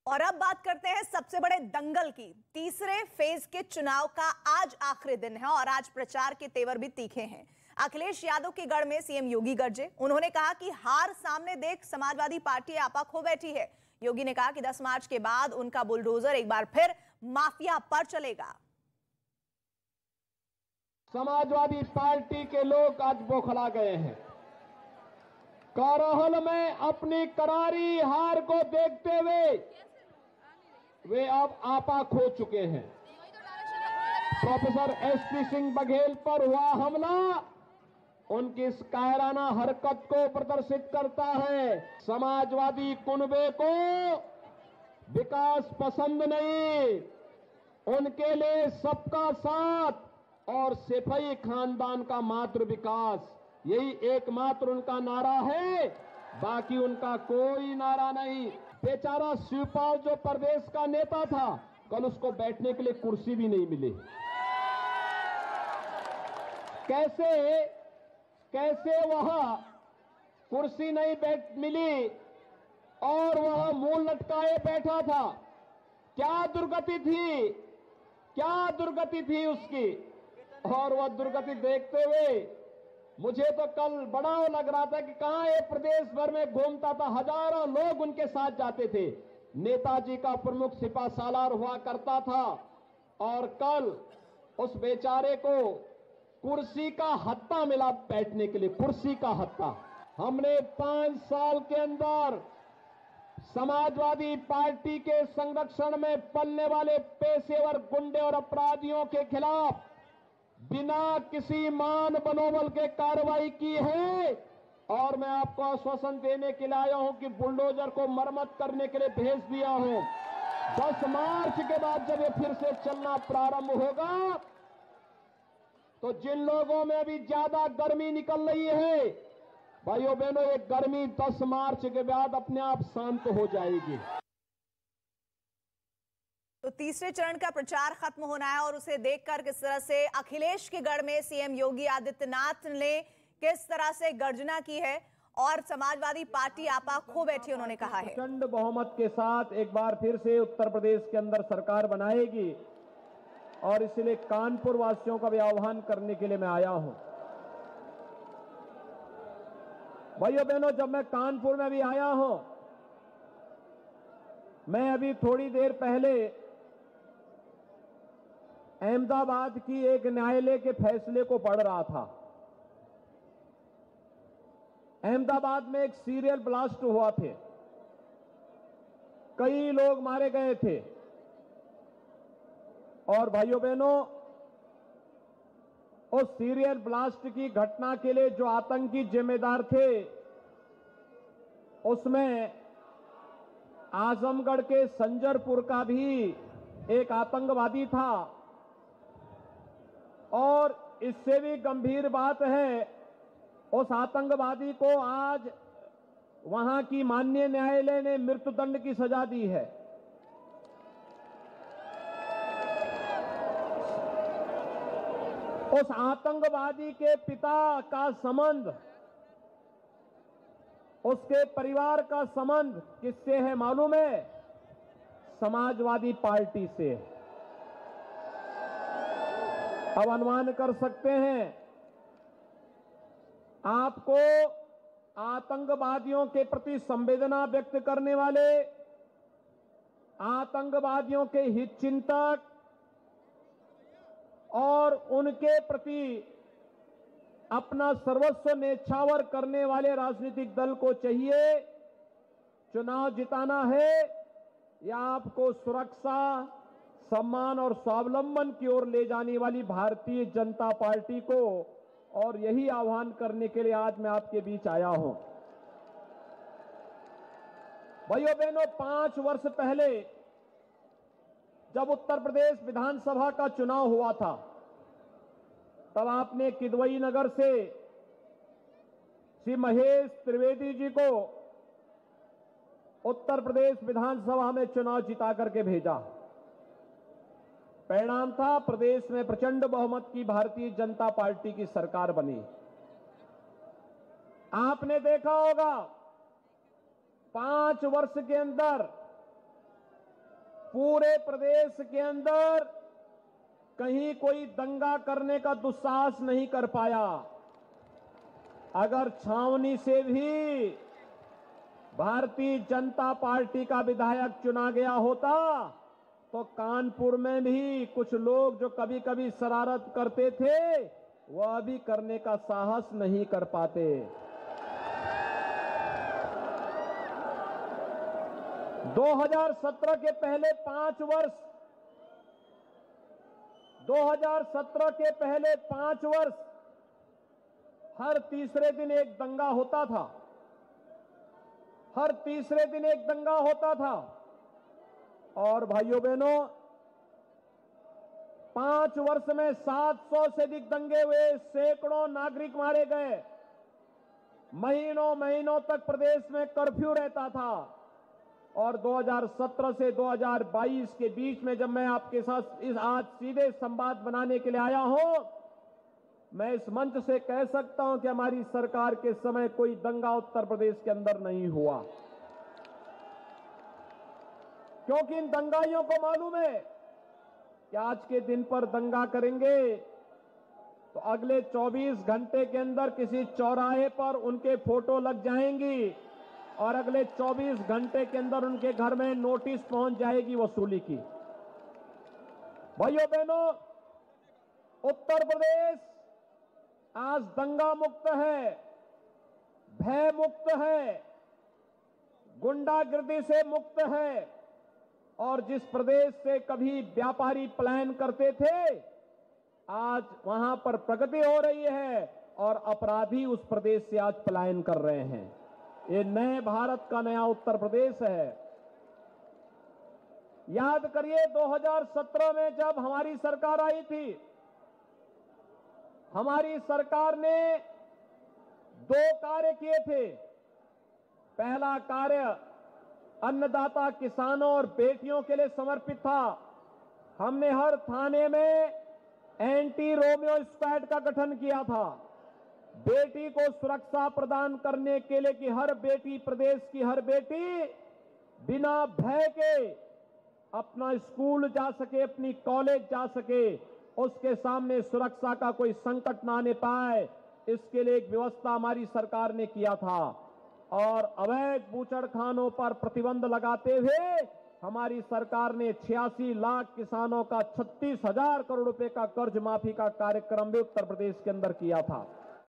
और अब बात करते हैं सबसे बड़े दंगल की। तीसरे फेज के चुनाव का आज आखिरी दिन है और आज प्रचार के तेवर भी तीखे हैं। अखिलेश यादव के गढ़ में सीएम योगी गरजे। उन्होंने कहा कि हार सामने देख समाजवादी पार्टी आपा खो बैठी है। योगी ने कहा कि 10 मार्च के बाद उनका बुलडोजर एक बार फिर माफिया पर चलेगा। समाजवादी पार्टी के लोग आज बौखला गए हैं। कारोहल में अपनी करारी हार को देखते हुए वे अब आपा खो चुके हैं। प्रोफेसर एसपी सिंह बघेल पर हुआ हमला उनकी इस कायराना हरकत को प्रदर्शित करता है। समाजवादी कुनबे को विकास पसंद नहीं, उनके लिए सबका साथ और सिपाही खानदान का मात्र विकास, यही एकमात्र उनका नारा है, बाकी उनका कोई नारा नहीं। बेचारा शिवपाल जो प्रदेश का नेता था, कल उसको बैठने के लिए कुर्सी भी नहीं मिली। कैसे वहां कुर्सी नहीं मिली और वह मुंह लटकाए बैठा था। क्या दुर्गति थी उसकी। और वह दुर्गति देखते हुए मुझे तो कल बड़ा लग रहा था कि कहां ये प्रदेश भर में घूमता था, हजारों लोग उनके साथ जाते थे। नेताजी का प्रमुख सिपा सालार हुआ करता था और कल उस बेचारे को कुर्सी का हत्ता मिला बैठने के लिए, कुर्सी का हत्ता। हमने 5 साल के अंदर समाजवादी पार्टी के संरक्षण में पलने वाले पेशेवर गुंडे और अपराधियों के खिलाफ बिना किसी मान बनोबल के कार्रवाई की है। और मैं आपको आश्वासन देने के लिए आया हूं कि बुलडोजर को मरम्मत करने के लिए भेज दिया हूं। 10 मार्च के बाद जब ये फिर से चलना प्रारंभ होगा तो जिन लोगों में अभी ज्यादा गर्मी निकल रही है, भाइयों बहनों, ये गर्मी 10 मार्च के बाद अपने आप शांत हो जाएगी। तो तीसरे चरण का प्रचार खत्म होना है और उसे देखकर किस तरह से अखिलेश के गढ़ में सीएम योगी आदित्यनाथ ने किस तरह से गर्जना की है और समाजवादी पार्टी आपा खो बैठी, उन्होंने कहा है। प्रचंड बहुमत के साथ एक बार फिर से उत्तर प्रदेश के अंदर सरकार बनाएगी और इसलिए कानपुर वासियों का भी आह्वान करने के लिए मैं आया हूं। भाइयों बहनों, जब मैं कानपुर में भी आया हूं, मैं अभी थोड़ी देर पहले अहमदाबाद की एक न्यायालय के फैसले को पढ़ रहा था। अहमदाबाद में एक सीरियल ब्लास्ट हुआ थे, कई लोग मारे गए थे और भाइयों बहनों, उस सीरियल ब्लास्ट की घटना के लिए जो आतंकी जिम्मेदार थे उसमें आजमगढ़ के संजरपुर का भी एक आतंकवादी था। और इससे भी गंभीर बात है, उस आतंकवादी को आज वहां की माननीय न्यायालय ने मृत्युदंड की सजा दी है। उस आतंकवादी के पिता का संबंध, उसके परिवार का संबंध किससे है मालूम है? समाजवादी पार्टी से। अब अनुमान कर सकते हैं, आपको आतंकवादियों के प्रति संवेदना व्यक्त करने वाले, आतंकवादियों के हितचिंतक और उनके प्रति अपना सर्वस्व न्यौछावर करने वाले राजनीतिक दल को चाहिए चुनाव जिताना है या आपको सुरक्षा, सम्मान और स्वावलंबन की ओर ले जाने वाली भारतीय जनता पार्टी को। और यही आह्वान करने के लिए आज मैं आपके बीच आया हूं। भाइयों बहनों, 5 वर्ष पहले जब उत्तर प्रदेश विधानसभा का चुनाव हुआ था, तब आपने किदवई नगर से श्री महेश त्रिवेदी जी को उत्तर प्रदेश विधानसभा में चुनाव जिता करके भेजा। परिणाम था, प्रदेश में प्रचंड बहुमत की भारतीय जनता पार्टी की सरकार बनी। आपने देखा होगा 5 वर्ष के अंदर पूरे प्रदेश के अंदर कहीं कोई दंगा करने का दुस्साहस नहीं कर पाया। अगर छावनी से भी भारतीय जनता पार्टी का विधायक चुना गया होता तो कानपुर में भी कुछ लोग जो कभी कभी शरारत करते थे वह भी करने का साहस नहीं कर पाते। 2017 के पहले 5 वर्ष 2017 के पहले 5 वर्ष हर तीसरे दिन एक दंगा होता था। हर तीसरे दिन एक दंगा होता था। और भाइयों बहनों, 5 वर्ष में 700 से अधिक दंगे हुए, सैकड़ों नागरिक मारे गए, महीनों महीनों तक प्रदेश में कर्फ्यू रहता था। और 2017 से 2022 के बीच में जब मैं आपके साथ इस आज सीधे संवाद बनाने के लिए आया हूं, मैं इस मंच से कह सकता हूं कि हमारी सरकार के समय कोई दंगा उत्तर प्रदेश के अंदर नहीं हुआ, क्योंकि इन दंगाइयों को मालूम है कि आज के दिन पर दंगा करेंगे तो अगले 24 घंटे के अंदर किसी चौराहे पर उनके फोटो लग जाएंगी और अगले 24 घंटे के अंदर उनके घर में नोटिस पहुंच जाएगी वसूली की। भाइयों बहनों, उत्तर प्रदेश आज दंगा मुक्त है, भय मुक्त है, गुंडागर्दी से मुक्त है। और जिस प्रदेश से कभी व्यापारी पलायन करते थे, आज वहां पर प्रगति हो रही है और अपराधी उस प्रदेश से आज पलायन कर रहे हैं। ये नए भारत का नया उत्तर प्रदेश है। याद करिए 2017 में जब हमारी सरकार आई थी, हमारी सरकार ने 2 कार्य किए थे। पहला कार्य अन्नदाता किसानों और बेटियों के लिए समर्पित था। हमने हर थाने में एंटी रोमियो स्क्वाड का गठन किया था, बेटी को सुरक्षा प्रदान करने के लिए कि हर बेटी, प्रदेश की हर बेटी बिना भय के अपना स्कूल जा सके, अपनी कॉलेज जा सके, उसके सामने सुरक्षा का कोई संकट ना आने पाए, इसके लिए एक व्यवस्था हमारी सरकार ने किया था। और अवैध बूचड़खानों पर प्रतिबंध लगाते हुए हमारी सरकार ने 86 लाख किसानों का 36,000 करोड़ रुपए का कर्ज माफी का कार्यक्रम भी उत्तर प्रदेश के अंदर किया था।